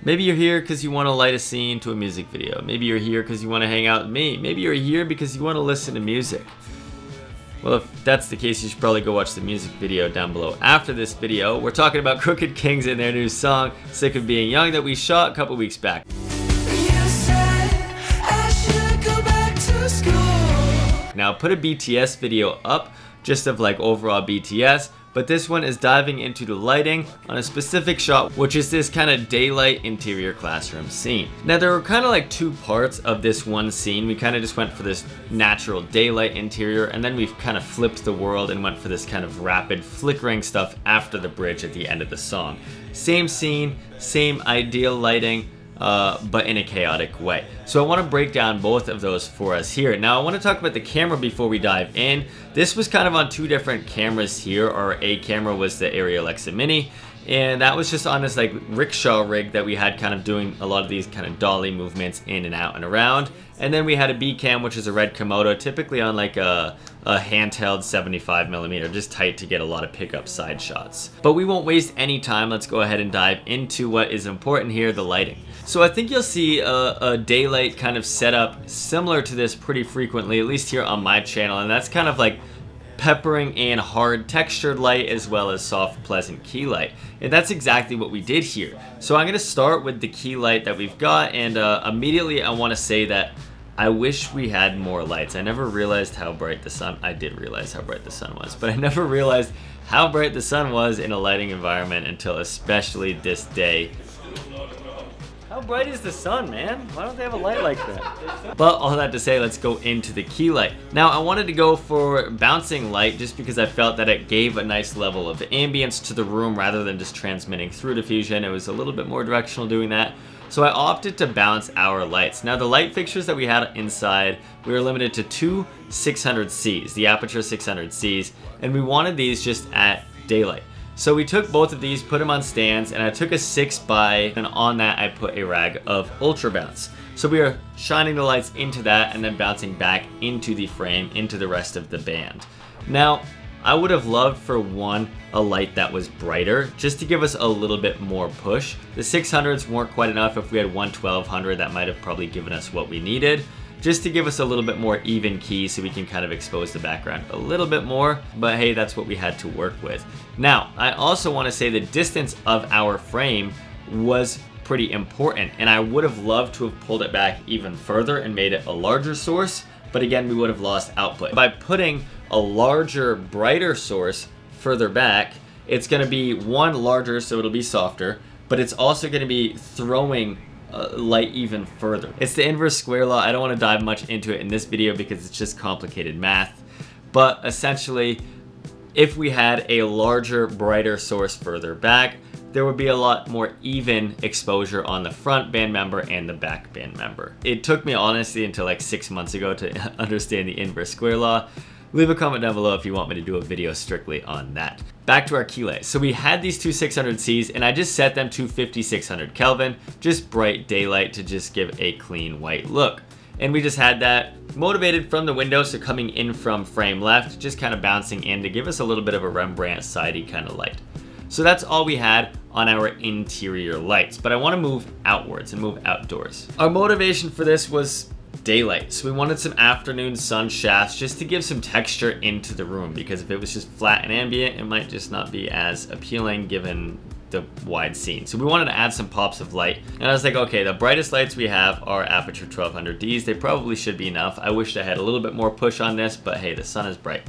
Maybe you're here because you want to light a scene to a music video. Maybe you're here because you want to hang out with me. Maybe you're here because you want to listen to music. Well, if that's the case, you should probably go watch the music video down below. After this video, we're talking about Krooked Kings and their new song, Sick of Being Young, that we shot a couple weeks back. Now, put a BTS video up, just of like overall BTS, but this one is diving into the lighting on a specific shot, which is this kind of daylight interior classroom scene. Now, there were kind of like two parts of this one scene. We kind of just went for this natural daylight interior, and then we've kind of flipped the world and went for this kind of rapid flickering stuff after the bridge at the end of the song. Same scene, same ideal lighting, but in a chaotic way. So I want to break down both of those for us here. Now I want to talk about the camera before we dive in. This was kind of on two different cameras here. Our A camera was the Arri Alexa Mini, and that was just on this like rickshaw rig that we had kind of doing a lot of these kind of dolly movements in and out and around. And then we had a B cam, which is a red Komodo, typically on like a handheld 75mm, just tight to get a lot of pickup side shots. But we won't waste any time. Let's go ahead and dive into what is important here, the lighting. So I think you'll see a daylight kind of setup similar to this pretty frequently, at least here on my channel, and that's kind of like peppering in hard textured light as well as soft pleasant key light, and that's exactly what we did here. So I'm going to start with the key light that we've got, and immediately I want to say that I wish we had more lights. I never realized how bright the sun, I did realize how bright the sun was, but I never realized how bright the sun was in a lighting environment until especially this day. How bright is the sun, man? Why don't they have a light like that? But all that to say, let's go into the key light. Now, I wanted to go for bouncing light just because I felt that it gave a nice level of ambience to the room rather than just transmitting through diffusion. It was a little bit more directional doing that. So I opted to bounce our lights. Now, the light fixtures that we had inside, we were limited to two 600Cs, the Aperture 600Cs, and we wanted these just at daylight. So we took both of these, put them on stands, and I took a 6x, and on that I put a rag of Ultra Bounce. So we are shining the lights into that and then bouncing back into the frame, into the rest of the band. Now, I would have loved for a light that was brighter, just to give us a little bit more push. The 600s weren't quite enough. If we had one 1200, that might have probably given us what we needed, just to give us a little bit more even key so we can kind of expose the background a little bit more, but hey, that's what we had to work with. Now, I also want to say the distance of our frame was pretty important, and I would have loved to have pulled it back even further and made it a larger source, but again, we would have lost output. By putting a larger, brighter source further back, it's going to be one larger, so it'll be softer, but it's also going to be throwing light even further. It's the inverse square law. I don't want to dive much into it in this video because it's just complicated math, but essentially, if we had a larger, brighter source further back, there would be a lot more even exposure on the front band member and the back band member. It took me honestly until like 6 months ago to understand the inverse square law. Leave a comment down below if you want me to do a video strictly on that. Back to our key light. So we had these two 600Cs and I just set them to 5600 Kelvin, just bright daylight to just give a clean white look. And we just had that motivated from the window, so coming in from frame left, just kind of bouncing in to give us a little bit of a Rembrandt sidey kind of light. So that's all we had on our interior lights, but I want to move outwards and move outdoors. Our motivation for this was daylight, so we wanted some afternoon sun shafts just to give some texture into the room, because if it was just flat and ambient, it might just not be as appealing given the wide scene. So we wanted to add some pops of light, and I was like, okay, the brightest lights we have are Aperture 1200Ds. They probably should be enough. I wish I had a little bit more push on this, but hey, the sun is bright.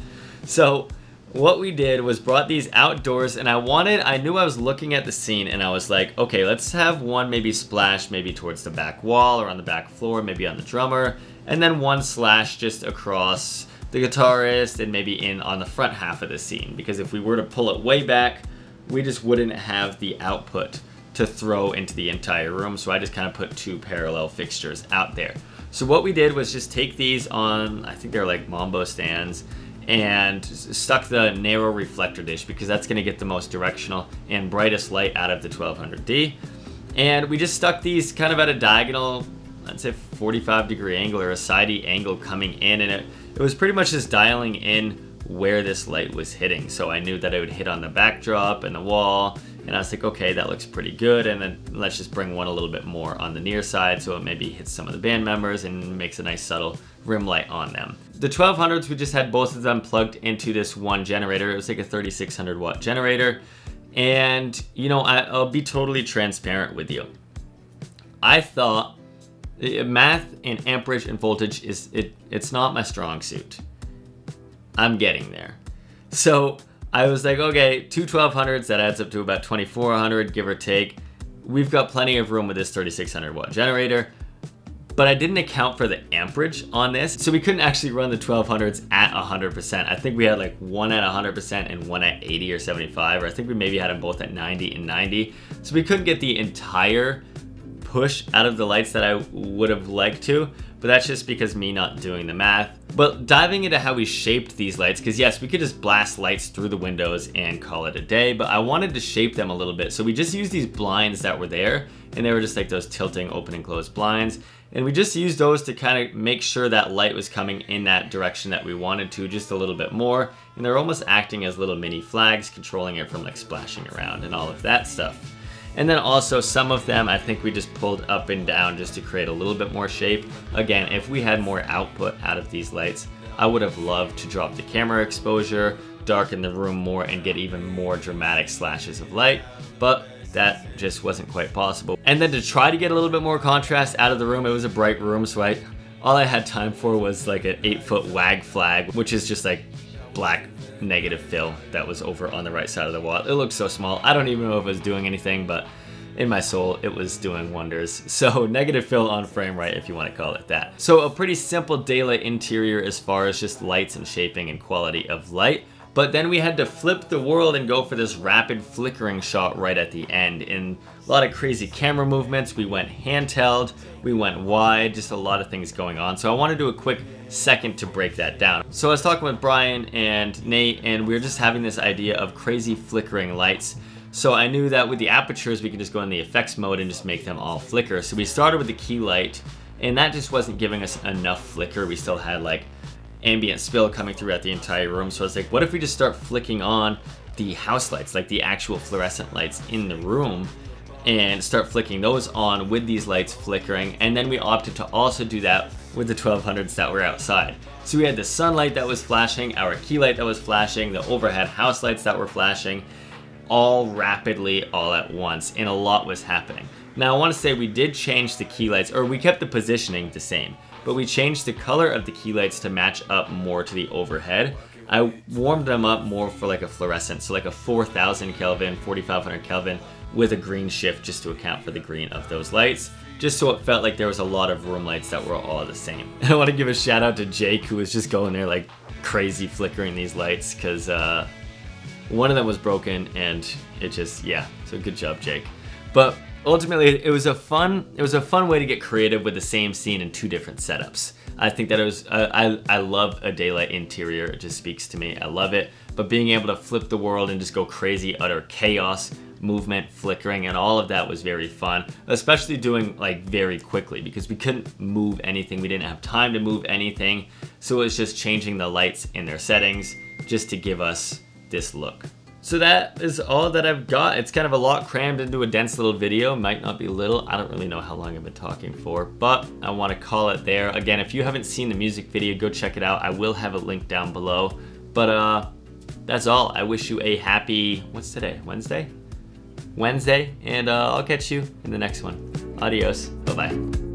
So what we did was brought these outdoors, and I knew I was looking at the scene and I was like, okay, let's have one maybe splash maybe towards the back wall or on the back floor, maybe on the drummer, and then one slash just across the guitarist and maybe in on the front half of the scene, because if we were to pull it way back, we just wouldn't have the output to throw into the entire room. So I just kind of put two parallel fixtures out there. So what we did was just take these on, I think they're like Mambo stands, and stuck the narrow reflector dish because that's going to get the most directional and brightest light out of the 1200D. And we just stuck these kind of at a diagonal, I'd say 45-degree angle or a sidey angle coming in, and it was pretty much just dialing in where this light was hitting. So I knew that it would hit on the backdrop and the wall And I was like, okay, that looks pretty good. And then let's just bring one a little bit more on the near side so it maybe hits some of the band members and makes a nice subtle rim light on them. The 1200s, we just had both of them plugged into this one generator. It was like a 3600 watt generator. And, you know, I'll be totally transparent with you. I thought math and amperage and voltage it's not my strong suit. I'm getting there. So I was like, okay, two 1200s, that adds up to about 2400, give or take. We've got plenty of room with this 3600 watt generator, but I didn't account for the amperage on this. So we couldn't actually run the 1200s at 100%. I think we had like one at 100% and one at 80 or 75, or I think we maybe had them both at 90 and 90. So we couldn't get the entire push out of the lights that I would have liked to, but that's just because me not doing the math. But diving into how we shaped these lights, because yes, we could just blast lights through the windows and call it a day, but I wanted to shape them a little bit. So we just used these blinds that were there, and they were just like those tilting open and close blinds. And we just used those to kind of make sure that light was coming in that direction that we wanted to, just a little bit more. And they're almost acting as little mini flags, controlling it from like splashing around and all of that stuff. And then also some of them, I think we just pulled up and down just to create a little bit more shape. Again, if we had more output out of these lights, I would have loved to drop the camera exposure, darken the room more, and get even more dramatic slashes of light, but that just wasn't quite possible. And then to try to get a little bit more contrast out of the room, it was a bright room, so all I had time for was like an 8-foot wag flag, which is just like black negative fill that was over on the right side of the wall. It looked so small. I don't even know if it was doing anything, but in my soul, it was doing wonders. So negative fill on frame right, if you want to call it that. So a pretty simple daylight interior as far as just lights and shaping and quality of light. But then we had to flip the world and go for this rapid flickering shot right at the end. And a lot of crazy camera movements. We went handheld, we went wide, just a lot of things going on. So I want to do a quick second to break that down. So I was talking with Brian and Nate, and we were just having this idea of crazy flickering lights. So I knew that with the apertures, we could just go in the effects mode and just make them all flicker. So we started with the key light, and that just wasn't giving us enough flicker. We still had like ambient spill coming throughout the entire room. So I was like, what if we just start flicking on the house lights, like the actual fluorescent lights in the room, and start flicking those on with these lights flickering. And then we opted to also do that with the 1200s that were outside. So we had the sunlight that was flashing, our key light that was flashing, the overhead house lights that were flashing, all rapidly all at once, and a lot was happening. Now I want to say we did change the key lights, or we kept the positioning the same, but we changed the color of the key lights to match up more to the overhead. I warmed them up more for like a fluorescent, so like a 4000 Kelvin, 4500 Kelvin with a green shift just to account for the green of those lights, just so it felt like there was a lot of room lights that were all the same. And I want to give a shout out to Jake, who was just going there like crazy flickering these lights, because one of them was broken and it just, yeah, so good job, Jake. But ultimately, it was a fun way to get creative with the same scene in two different setups. I think that it was, I love a daylight interior. It just speaks to me. I love it. But being able to flip the world and just go crazy, utter chaos, movement, flickering, and all of that was very fun, especially doing like very quickly, because we couldn't move anything. We didn't have time to move anything. So it was just changing the lights in their settings just to give us this look. So that is all that I've got. It's kind of a lot crammed into a dense little video. Might not be little. I don't really know how long I've been talking for, but I want to call it there. Again, if you haven't seen the music video, go check it out. I will have a link down below. But that's all. I wish you a happy, what's today? Wednesday? And I'll catch you in the next one. Adios. Bye-bye.